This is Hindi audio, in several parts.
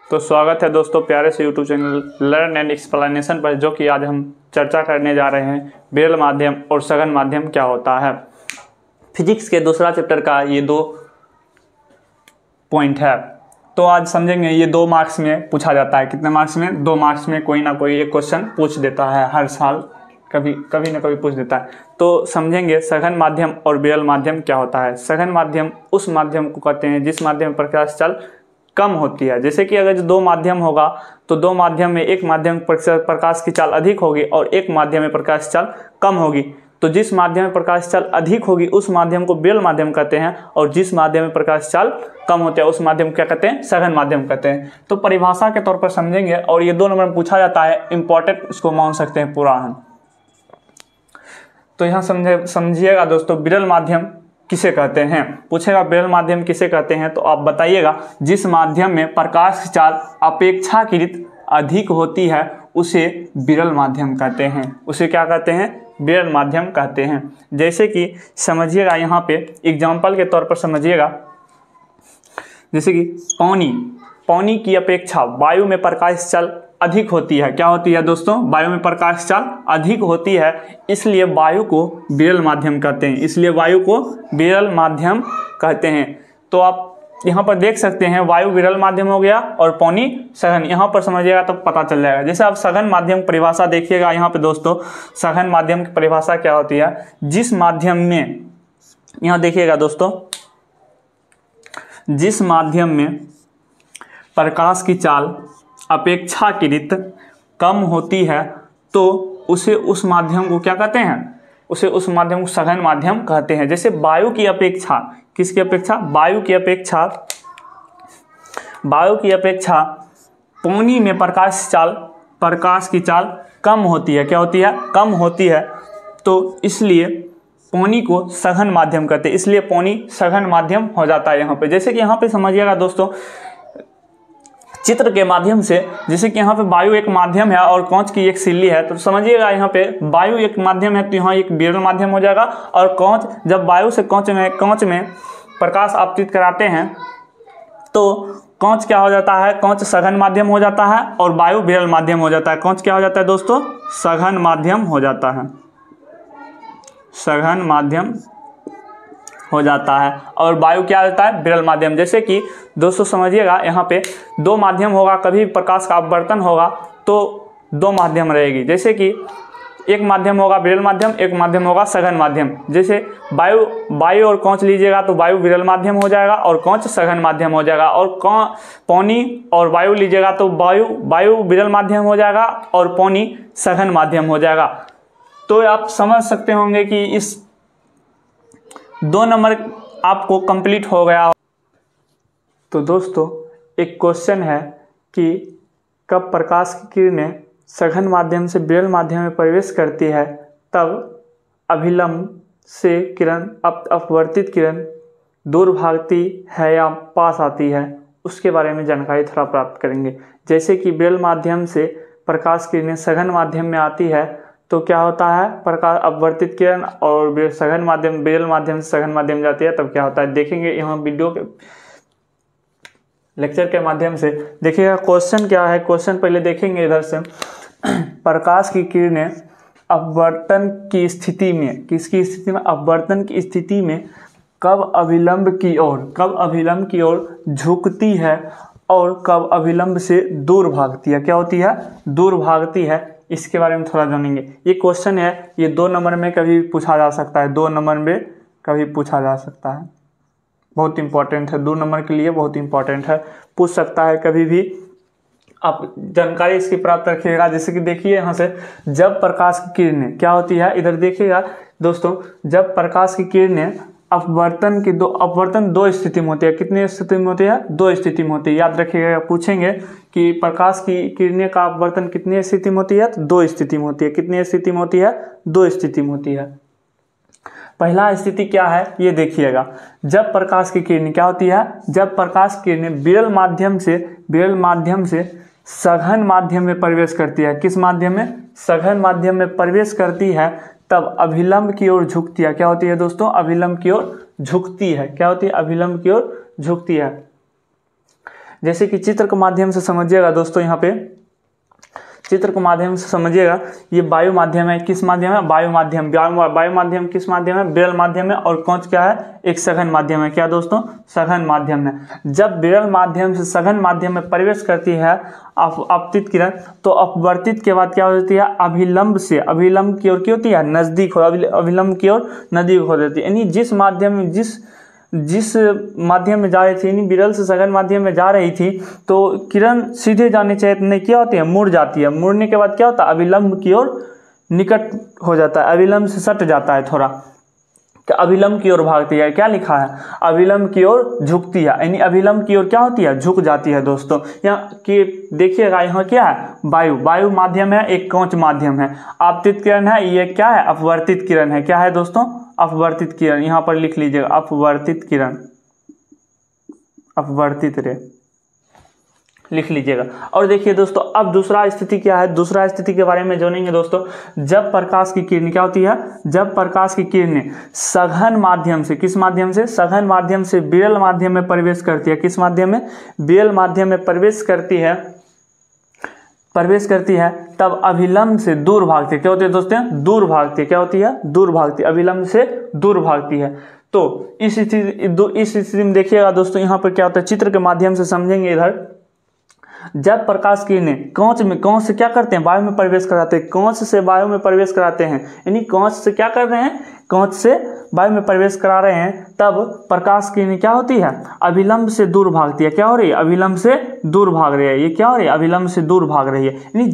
तो स्वागत है दोस्तों प्यारे से YouTube channel learn and explanation पर, जो कि आज हम चर्चा करने जा रहे हैं विरल माध्यम और सघन माध्यम क्या होता है। फिजिक्स के दूसरा चैप्टर का ये 2 पॉइंट है। तो आज समझेंगे, ये 2 मार्क्स में पूछा जाता है। कितने मार्क्स में? 2 मार्क्स में कोई ना कोई एक क्वेश्चन पूछ देता है हर साल, कभी ना कभी पूछ देता है। तो समझेंगे सघन माध्यम और विरल माध्यम क्या होता है। सघन माध्यम उस माध्यम को कहते हैं जिस माध्यम में प्रकाश चाल कम होती है। जैसे कि अगर 2 माध्यम होगा तो 2 माध्यम में एक माध्यम प्रकाश की चाल अधिक होगी और एक माध्यम में प्रकाश चाल कम होगी। तो जिस माध्यम में प्रकाश चाल अधिक होगी उस माध्यम को विरल माध्यम कहते हैं, और जिस माध्यम में प्रकाश चाल कम होते हैं उस माध्यम को क्या कहते हैं? सघन माध्यम कहते हैं। तो परिभाषा के तौर पर समझेंगे, और ये 2 नंबर में पूछा जाता है, इंपॉर्टेंट इसको मान सकते हैं पूरा हम। तो यहाँ समझिएगा दोस्तों, विरल माध्यम किसे कहते हैं? पूछेगा विरल माध्यम किसे कहते हैं, तो आप बताइएगा जिस माध्यम में प्रकाश की चाल अपेक्षाकृत अधिक होती है उसे विरल माध्यम कहते हैं। उसे क्या कहते हैं? विरल माध्यम कहते हैं। जैसे कि समझिएगा, यहाँ पे एग्जाम्पल के तौर पर समझिएगा, जैसे कि पानी की अपेक्षा वायु में प्रकाश चाल अधिक होती है। क्या होती है दोस्तों? वायु में प्रकाश चाल अधिक होती है, इसलिए वायु को विरल माध्यम कहते हैं। इसलिए वायु को विरल माध्यम कहते हैं। तो आप यहाँ पर देख सकते हैं, वायु विरल माध्यम हो गया और पानी सघन। यहाँ पर समझिएगा तो पता चल जाएगा। जैसे आप सघन माध्यम परिभाषा देखिएगा, यहाँ पे दोस्तों सघन माध्यम की परिभाषा क्या होती है? जिस माध्यम में, यहाँ देखिएगा दोस्तों, जिस माध्यम में प्रकाश की चाल अपेक्षाकृत कम होती है तो उसे उस माध्यम को क्या कहते हैं? उसे उस माध्यम को सघन माध्यम कहते हैं। जैसे वायु की अपेक्षा, किसकी अपेक्षा? वायु की अपेक्षा पानी में प्रकाश की चाल कम होती है। क्या होती है? कम होती है। तो इसलिए पानी को सघन माध्यम कहते हैं। इसलिए पानी सघन माध्यम हो जाता है यहाँ पे। जैसे कि यहाँ पे समझिएगा दोस्तों, चित्र के माध्यम से, जैसे कि यहाँ पे वायु एक माध्यम है और कांच की एक सिल्ली है, तो समझिएगा यहाँ पे वायु एक माध्यम है तो यहाँ एक विरल माध्यम हो जाएगा। और कांच, जब वायु से कांच में प्रकाश आपतित कराते हैं तो कांच क्या हो जाता है? कांच सघन माध्यम हो जाता है और वायु विरल माध्यम हो जाता है। कांच क्या हो जाता है दोस्तों? सघन माध्यम हो जाता है। सघन माध्यम हो जाता है और वायु क्या होता है? विरल माध्यम। जैसे कि दोस्तों समझिएगा, यहाँ पे 2 माध्यम होगा, कभी प्रकाश का अपवर्तन होगा तो 2 माध्यम रहेगी। जैसे कि एक माध्यम होगा विरल माध्यम, एक माध्यम होगा सघन माध्यम। जैसे वायु और कांच लीजिएगा तो वायु विरल माध्यम हो जाएगा और कांच सघन माध्यम हो जाएगा। और पानी और वायु लीजिएगा तो वायु विरल माध्यम हो जाएगा और पानी सघन माध्यम हो जाएगा। तो आप समझ सकते होंगे कि इस 2 नंबर आपको कंप्लीट हो गया। तो दोस्तों एक क्वेश्चन है कि कब प्रकाश की किरणें सघन माध्यम से विरल माध्यम में प्रवेश करती है तब अभिलंब से किरण अपवर्तित किरण दूर भागती है या पास आती है, उसके बारे में जानकारी थोड़ा प्राप्त करेंगे। जैसे कि विरल माध्यम से प्रकाश किरणें सघन माध्यम में आती है तो क्या होता है? प्रकाश अपवर्तित किरण और विरल माध्यम से सघन माध्यम जाती है, तब क्या होता है देखेंगे। यहाँ वीडियो के लेक्चर के माध्यम से देखिएगा क्वेश्चन क्या है। क्वेश्चन पहले देखेंगे इधर से। प्रकाश की किरणें अपवर्तन की स्थिति में, किसकी स्थिति में? अपवर्तन की स्थिति में कब अभिलंब की ओर झुकती है और कब अभिलंब से दूर भागती है। क्या होती है? दूर भागती है। इसके बारे में थोड़ा जानेंगे। ये क्वेश्चन है, ये 2 नंबर में कभी पूछा जा सकता है। 2 नंबर में कभी पूछा जा सकता है। बहुत इंपॉर्टेंट है, 2 नंबर के लिए बहुत इंपॉर्टेंट है, पूछ सकता है कभी भी। आप जानकारी इसकी प्राप्त रखिएगा। जैसे कि देखिए यहाँ से, जब प्रकाश की किरणें क्या होती है, इधर देखिएगा दोस्तों, जब प्रकाश की किरणें अपवर्तन 2 स्थिति में होती है। कितनी स्थिति में होती है? 2 स्थिति में होती है। याद रखिएगा, पूछेंगे कि प्रकाश की किरणें का अपवर्तन कितनी स्थिति में होती है? 2 स्थिति में होती है। कितनी स्थिति में होती है? 2 स्थिति में होती है। पहला स्थिति क्या है ये देखिएगा, जब प्रकाश की किरणें क्या होती है? जब प्रकाश की किरणें विरल माध्यम से सघन माध्यम में प्रवेश करती है। किस माध्यम में? सघन माध्यम में प्रवेश करती है, तब अभिलंब की ओर झुकती है। क्या होती है दोस्तों? अभिलंब की ओर झुकती है। क्या होती है? अभिलंब की ओर झुकती है। जैसे कि चित्र के माध्यम से समझिएगा दोस्तों, यहाँ पे चित्र के माध्यम से समझिएगा, ये वायु माध्यम है, किस माध्यम है, वायु माध्यम। वायु माध्यम किस माध्यम है, विरल माध्यम है, और कौन क्या है, एक सघन माध्यम है। क्या दोस्तों, सघन माध्यम है। जब विरल माध्यम से सघन माध्यम में प्रवेश करती है आपतित किरण, तो अपवर्तित के बाद क्या होती है, अभिलंब से अभिलंब की ओर क्या होती है, नजदीक हो, अभिलंब की ओर नजदीक हो जाती है। यानी जिस माध्यम में जिस माध्यम में जा रही थी, यानी विरल से सघन माध्यम में जा रही थी, तो किरण सीधे जाने चाहिए, नहीं क्या होती है, मुड़ जाती है। मुड़ने के बाद क्या होता है, अभिलंब की ओर निकट हो जाता है, अभिलंब से सट जाता है थोड़ा, अभिलंब की ओर भागती है। क्या लिखा है, अभिलंब की ओर झुकती है, यानी अभिलंब की ओर क्या होती है, झुक जाती है। दोस्तों यहाँ कि देखिएगा, यहाँ क्या है, वायु माध्यम है, एक कवच माध्यम है। आपतित किरण है, ये क्या है, अपवर्तित किरण है। क्या है दोस्तों, अपवर्तित किरण। यहाँ पर लिख लीजिएगा, अपवर्तित किरण, अपवर्तित रे लिख लीजिएगा। और देखिए दोस्तों, अब दूसरा स्थिति क्या है, दूसरा स्थिति के बारे में जानेंगे दोस्तों। जब प्रकाश की किरण क्या होती है, जब प्रकाश की किरणें सघन माध्यम से, किस माध्यम से, सघन माध्यम से विरल माध्यम में प्रवेश करती है। किस माध्यम में, विरल माध्यम में प्रवेश करती है, तब अभिलंब से दूर भागती है। क्या होती है दोस्तों, दूर भागती है। क्या होती है, दूर भागती है, अभिलंब से दूर भागती है। तो इस स्थिति में देखिएगा दोस्तों, यहाँ पर क्या होता है, चित्र के माध्यम से समझेंगे। इधर जब प्रकाश किरणें कांच से क्या करते हैं, वायु में प्रवेश कराते हैं, कांच से वायु में प्रवेश कराते हैं, यानी कांच से क्या कर रहे हैं, कांच से वायु में प्रवेश करा रहे हैं, तब प्रकाश किरणें क्या होती है, अभिलंब से दूर भागती है। क्या हो रही है, अभिलंब से दूर भाग रही है। ये क्या हो रही है, अभिलंब से दूर भाग रही है। यानी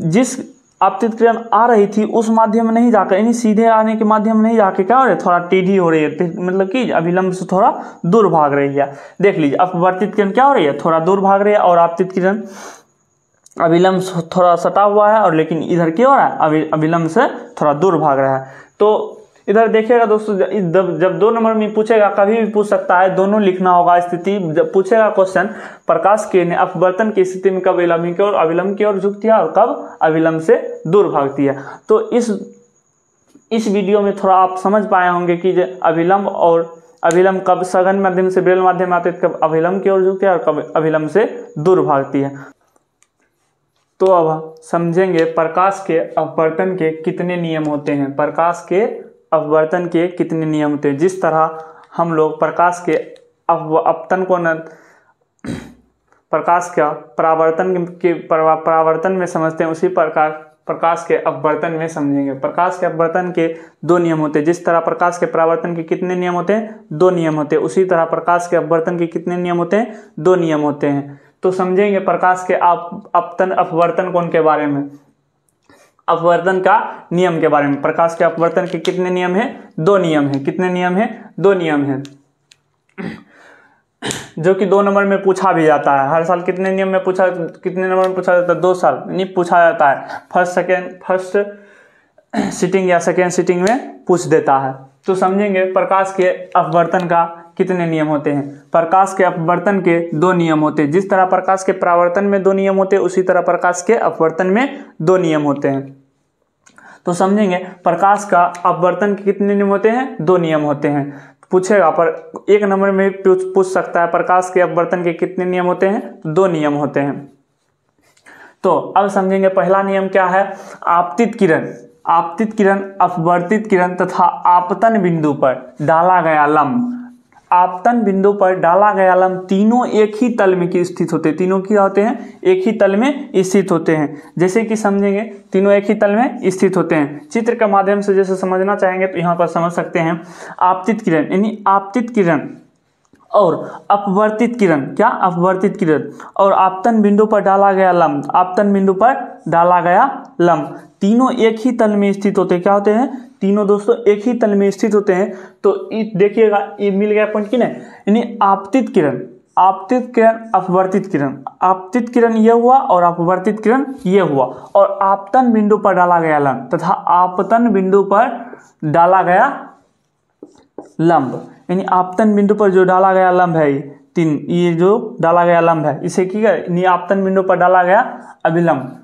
जिस आपतित किरण आ रही थी उस माध्यम में नहीं जाकर, यानी सीधे आने के माध्यम में नहीं जाके क्या हो रही है, थोड़ा टेढ़ी हो रही है, मतलब कि अभिलंब से थोड़ा दूर भाग रही है। देख लीजिए, अपवर्तित किरण क्या हो रही है, थोड़ा दूर भाग रही है, और आपतित किरण अभिलंब से थोड़ा सटा हुआ है, और लेकिन इधर क्या हो रहा है, अभिलंब से थोड़ा दूर भाग रहा है। तो इधर देखिएगा दोस्तों, जब 2 नंबर में पूछेगा, कभी भी पूछ सकता है, दोनों लिखना होगा स्थिति। जब पूछेगा क्वेश्चन, प्रकाश किरणें अपवर्तन की स्थिति में कब अभिलंब की ओर झुकती है और कब अभिलंब से दूर भागती है। तो इस वीडियो में थोड़ा आप समझ पाए होंगे कि अभिलंब कब सघन माध्यम से विरल माध्यम आते हैं, कब अभिलंब की ओर झुकती है और कब अभिलंब से दूर भागती है। तो अब समझेंगे प्रकाश के अपवर्तन के कितने नियम होते हैं। प्रकाश के अपवर्तन के कितने नियम होते हैं। जिस तरह हम लोग प्रकाश के अपतन को प्रकाश का परावर्तन में समझते हैं, उसी प्रकार प्रकाश के अपवर्तन में समझेंगे। प्रकाश के अपवर्तन के 2 नियम होते हैं। जिस तरह प्रकाश के परावर्तन के कितने नियम होते हैं, 2 नियम होते हैं, उसी तरह प्रकाश के अपवर्तन के कितने नियम होते हैं, 2 नियम होते हैं। तो समझेंगे प्रकाश के अपवर्तन कोण के बारे में, अपवर्तन का नियम के बारे में। प्रकाश के अपवर्तन के कितने नियम हैं, 2 नियम हैं। कितने नियम हैं, 2 नियम हैं, जो कि 2 नंबर में पूछा भी जाता है। हर साल कितने नियम में कितने नंबर में पूछा जाता है, 2 साल नहीं पूछा जाता है। फर्स्ट सिटिंग या सेकेंड सिटिंग में पूछ देता है। तो समझेंगे प्रकाश के अपवर्तन का कितने नियम होते हैं। प्रकाश के अपवर्तन के 2 नियम होते हैं। जिस तरह प्रकाश के परावर्तन में 2 नियम होते हैं, उसी तरह प्रकाश के अपवर्तन में 2 नियम होते हैं। तो समझेंगे प्रकाश का अपवर्तन के कितने नियम होते हैं, 2 नियम होते हैं। पूछेगा, पर 1 नंबर में पूछ सकता है प्रकाश के अपवर्तन के कितने नियम होते हैं, 2 नियम होते हैं। तो अब समझेंगे पहला नियम क्या है, आपतित किरण अपवर्तित किरण तथा आपतन बिंदु पर डाला गया लंब, आपतन बिंदु पर डाला गया लंब तीनों एक ही तल में स्थित होते हैं। तीनों क्या होते हैं, एक ही तल में स्थित होते हैं। जैसे कि समझेंगे, तीनों एक ही तल में स्थित होते हैं। चित्र के माध्यम से जैसे समझना चाहेंगे तो यहाँ पर समझ सकते हैं। आपतित किरण यानी आपतित किरण और अपवर्तित किरण, क्या अपवर्तित किरण और आपतन बिंदु पर डाला गया लंब, आपतन बिंदु पर डाला गया लंब तीनों एक ही तल में स्थित होते हैं। क्या होते हैं, तीनों दोस्तों एक ही तल में स्थित होते हैं। तो देखिएगा, ये मिल गया पॉइंट कि नहीं, यानी आपतित किरण, अपवर्तित किरण, आपतित किरण ये हुआ और अपवर्तित किरण ये हुआ, और आपतन बिंदु पर डाला गया लंब तथा आपतन बिंदु पर डाला गया लंब, यानी आपतन बिंदु पर जो डाला गया लंब है, ये जो डाला गया लंब है, इसे क्या, आपतन बिंदु पर डाला गया अभिलंब,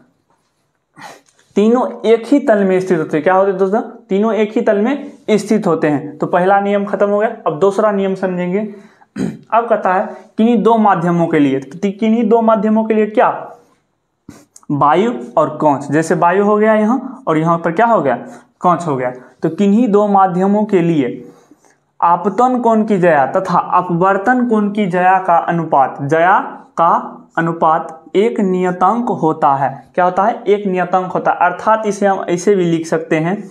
तीनों एक ही तल में स्थित होते हैं। क्या होते हैं दोस्तों, तीनों एक ही तल में स्थित होते हैं। तो पहला नियम खत्म हो गया। अब दूसरा नियम समझेंगे। अब कहता है किन्हीं दो माध्यमों के लिए, किन्हीं दो माध्यमों के लिए क्या, वायु और कांच, जैसे वायु हो गया यहाँ और यहाँ पर क्या हो गया, कांच हो गया। तो किन्हीं दो माध्यमों के लिए आपतन कोण की ज्या तथा अपवर्तन कोण की ज्या का अनुपात एक नियतांक होता है। क्या होता है, एक नियतांक होता है। अर्थात इसे हम ऐसे भी लिख सकते हैं,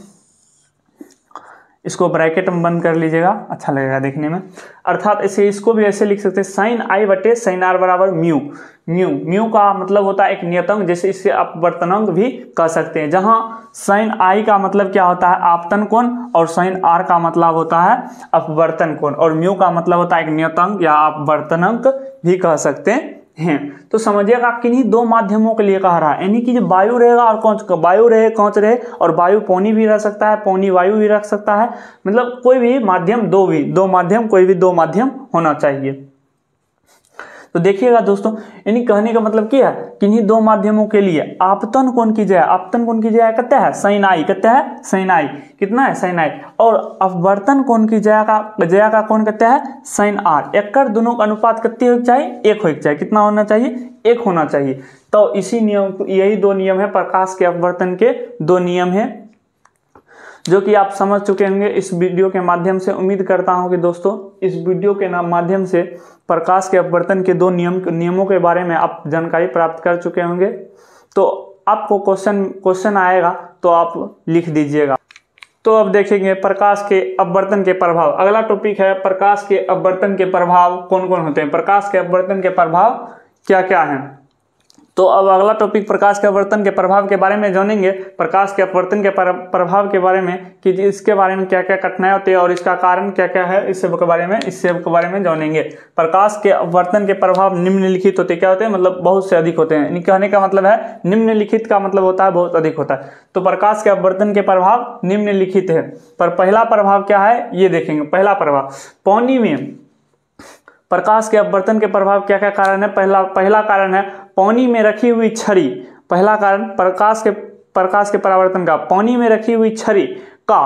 इसको ब्रैकेट में बंद कर लीजिएगा, अच्छा लगेगा देखने में। अर्थात इसे इसको भी ऐसे लिख सकते हैं, साइन आई बटे साइन आर बराबर म्यू। म्यू का मतलब होता है एक नियतांक, जैसे इसे अपवर्तनांक भी कह सकते हैं, जहां साइन आई का मतलब क्या होता है, आपतन कोण, और साइन आर का मतलब होता है अपवर्तन कोण, और म्यू का मतलब होता है एक नियतांक या अपवर्तनांक भी कह सकते हैं। तो समझिएगा किन्हीं दो माध्यमों के लिए कह रहा है, यानी कि जो वायु रहेगा और कांच, वायु रहे कांच रहे, और वायु पौनी भी रह सकता है, पौनी वायु भी रख सकता है, मतलब कोई भी माध्यम, दो माध्यम, कोई भी दो माध्यम होना चाहिए। तो देखिएगा दोस्तों, यानी कहने का मतलब क्या है, किन्हीं दो माध्यमों के लिए आपतन कोण की ज्या, आपतन कोण की ज्या कितना है, साइन आई, कितना है, साइन आई, कितना है, साइन आई, और अपवर्तन कोण की ज्या का कोण कितना है, साइन आर। एकर दोनों का अनुपात कितने होना चाहिए, एक होना चाहिए। कितना होना चाहिए, एक होना चाहिए। तो इसी नियम, यही दो नियम है प्रकाश के अपवर्तन के, दो नियम है जो कि आप समझ चुके होंगे इस वीडियो के माध्यम से। उम्मीद करता हूं कि दोस्तों इस वीडियो के माध्यम से प्रकाश के अपवर्तन के दो नियमों के बारे में आप जानकारी प्राप्त कर चुके होंगे। तो आपको क्वेश्चन आएगा तो आप लिख दीजिएगा। तो अब देखेंगे प्रकाश के अपवर्तन के प्रभाव। अगला टॉपिक है प्रकाश के अपवर्तन के प्रभाव कौन कौन होते हैं, प्रकाश के अपवर्तन के प्रभाव क्या क्या हैं। तो अब अगला टॉपिक प्रकाश के अपवर्तन के प्रभाव के बारे में जानेंगे, प्रकाश के अपवर्तन के प्रभाव के बारे में, कि इसके बारे में क्या क्या कठिनाई होती है और इसका कारण क्या क्या है, इस सब के बारे में जानेंगे। प्रकाश के अपवर्तन के प्रभाव निम्नलिखित होते, क्या होते हैं, मतलब बहुत से अधिक होते हैं। कहने का मतलब है निम्नलिखित का मतलब होता है बहुत अधिक होता है। तो प्रकाश के अपवर्तन के प्रभाव निम्नलिखित है। पर पहला प्रभाव क्या है ये देखेंगे। पहला प्रभाव, पानी में प्रकाश के अपवर्तन के प्रभाव क्या क्या कारण है। पहला कारण है पानी में रखी हुई छड़ी। पहला कारण प्रकाश के परावर्तन का, पानी में रखी हुई छड़ी का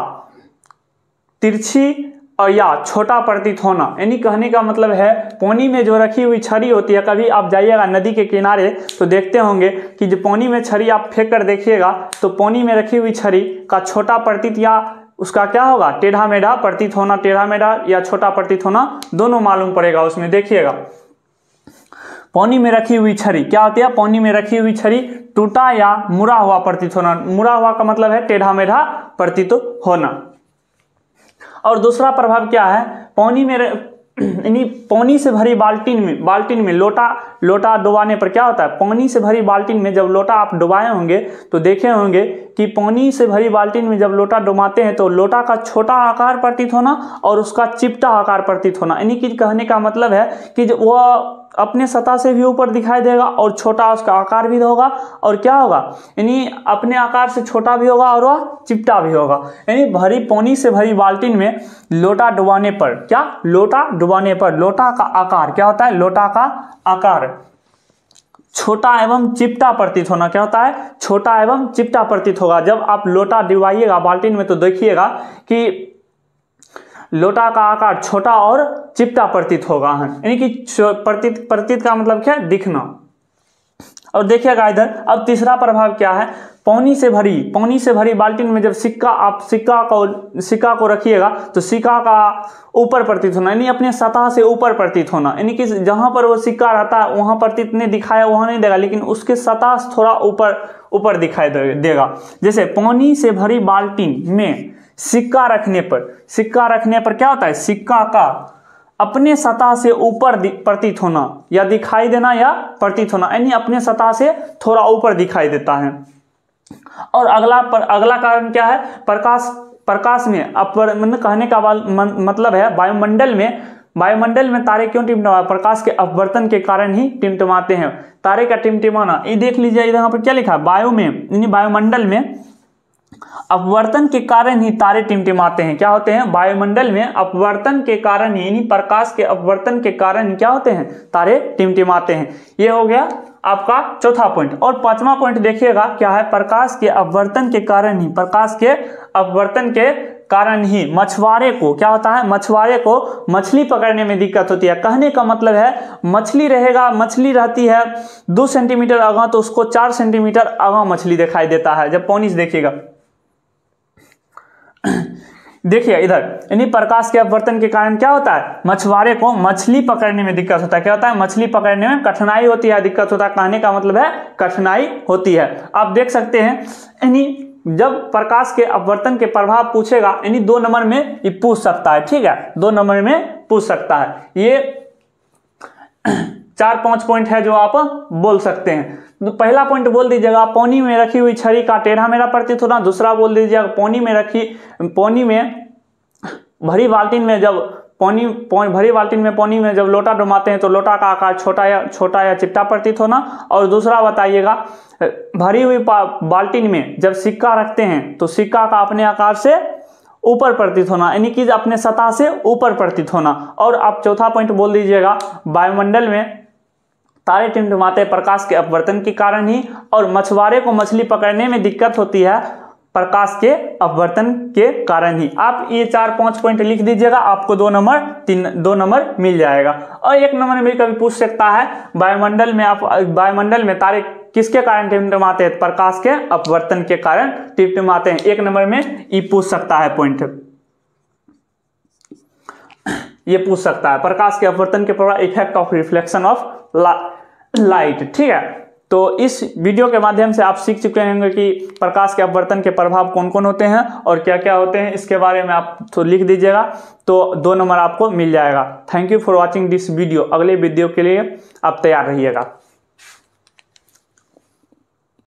तिरछी और या छोटा प्रतीत होना। यानी कहने का मतलब है पानी में जो रखी हुई छड़ी होती है, कभी आप जाइएगा नदी के किनारे तो देखते होंगे कि जो पानी में छड़ी आप फेंक कर देखिएगा तो पानी में रखी हुई छड़ी का छोटा प्रतीत या उसका क्या होगा, टेढ़ा मेढ़ा प्रतीत होना, टेढ़ा मेढ़ा या छोटा प्रतीत होना दोनों मालूम पड़ेगा उसमें। देखिएगा पानी में रखी हुई छड़ी क्या होती है, पानी में रखी हुई छड़ी टूटा या मुड़ा हुआ प्रतीत होना। मुड़ा हुआ का मतलब है टेढ़ा मेढ़ा प्रतीत होना। और दूसरा प्रभाव क्या है, पानी में यानी पानी से भरी बाल्टीन में लोटा डुबाने पर क्या होता है, पानी से भरी बाल्टीन में जब लोटा आप डुबाए होंगे तो देखे होंगे कि पानी से भरी बाल्टीन में जब लोटा डुबाते हैं तो लोटा का छोटा आकार प्रतीत होना और उसका चिपटा आकार प्रतीत होना। यानी कि कहने का मतलब है कि जो वह अपने सतह से भी ऊपर दिखाई देगा और छोटा उसका आकार भी होगा, और क्या होगा, यानी अपने आकार से छोटा भी होगा और वह चिपटा भी होगा। यानी पानी से भरी बाल्टीन में लोटा डुबाने पर क्या, लोटा डुबाने पर लोटा का आकार क्या होता है, लोटा का आकार छोटा एवं चिपटा प्रतीत होना। क्या होता है, छोटा एवं चिपटा प्रतीत होगा। जब आप लोटा डुबाइएगा बाल्टीन में तो देखिएगा कि लोटा का आकार छोटा और चिपटा प्रतीत होगा, यानी कि प्रतीत का मतलब क्या है, दिखना। और देखिएगा इधर अब तीसरा प्रभाव क्या है, पानी से भरी बाल्टीन में जब सिक्का को रखिएगा तो सिक्का का ऊपर प्रतीत होना, यानी अपने सतह से ऊपर प्रतीत होना। यानी कि जहां पर वो सिक्का रहता है वहां प्रतीत नहीं दिखाया, वहां नहीं देगा, लेकिन उसके सतह से थोड़ा ऊपर दिखाई देगा। जैसे पानी से भरी बाल्टीन में सिक्का रखने पर क्या होता है, सिक्का का अपने सतह से ऊपर प्रतीत होना या दिखाई देना या प्रतीत होना, यानी अपने सतह से थोड़ा ऊपर दिखाई देता है। और अगला कारण क्या है, प्रकाश में मतलब कहने का मतलब है वायुमंडल में तारे क्यों टिमटिमाते, प्रकाश के अपवर्तन के कारण ही टिमटिमाते हैं। तारे का टिमटिमाना ये देख लीजिए, यहाँ पर क्या लिखा है, वायुमंडल में अपवर्तन के कारण ही तारे टिमटिमाते हैं। क्या होते हैं, वायुमंडल में अपवर्तन के कारण ही, यानी प्रकाश के अपवर्तन के कारण क्या होते हैं, तारे टिमटिमाते हैं। ये हो गया आपका चौथा पॉइंट। और पांचवा पॉइंट देखिएगा क्या है, प्रकाश के अपवर्तन के कारण ही कारण ही मछुआरे को क्या होता है, मछुआरे को मछली पकड़ने में दिक्कत होती है। कहने का मतलब है मछली रहती है 2 सेंटीमीटर अगां तो उसको 4 सेंटीमीटर अगां मछली दिखाई देता है जब पानी से देखिएगा। देखिए इधर, यानी प्रकाश के अपवर्तन के कारण क्या होता है, मछुआरे को मछली पकड़ने में दिक्कत होता है। क्या होता है, मछली पकड़ने में कठिनाई होती है, दिक्कत होता है। कहने का मतलब है कठिनाई होती है। आप देख सकते हैं, यानी जब प्रकाश के अपवर्तन के प्रभाव पूछेगा, यानी 2 नंबर में ये पूछ सकता है। ठीक है, 2 नंबर में पूछ सकता है। ये 4-5 पॉइंट है जो आप बोल सकते हैं। तो पहला पॉइंट बोल दीजिएगा, पानी में रखी हुई छड़ी का टेढ़ा मेढ़ा प्रतीत होना। दूसरा बोल दीजिएगा, पानी में भरी बाल्टी में जब लोटा डुबाते हैं तो लोटा का आकार छोटा या चिपटा प्रतीत होना। और दूसरा बताइएगा, भरी हुई बाल्टी में जब सिक्का रखते हैं तो सिक्का का अपने आकार से ऊपर प्रतीत होना, यानी कि अपने सतह से ऊपर प्रतीत होना। और आप चौथा पॉइंट बोल दीजिएगा, वायुमंडल में तारे टिमटिमाते प्रकाश के अपवर्तन के कारण ही, और मछुआरे को मछली पकड़ने में दिक्कत होती है प्रकाश के अपवर्तन के कारण ही। आप ये 4-5 पॉइंट लिख दीजिएगा, आपको 2 नंबर मिल जाएगा। और 1 नंबर में कभी पूछ सकता है, वायुमंडल में तारे किसके कारण टिमटिमाते हैं, प्रकाश के अपवर्तन के कारण टिमटिमाते हैं। 1 नंबर में ये पूछ सकता है पॉइंट, ये पूछ सकता है प्रकाश के अपवर्तन के प्रभाव, effect of reflection of light. ठीक है, तो इस वीडियो के माध्यम से आप सीख चुके होंगे कि प्रकाश के अपवर्तन के प्रभाव कौन कौन होते हैं और क्या क्या होते हैं। इसके बारे में आप तो लिख दीजिएगा, तो 2 नंबर आपको मिल जाएगा। Thank you for watching this video. अगले वीडियो के लिए आप तैयार रहिएगा।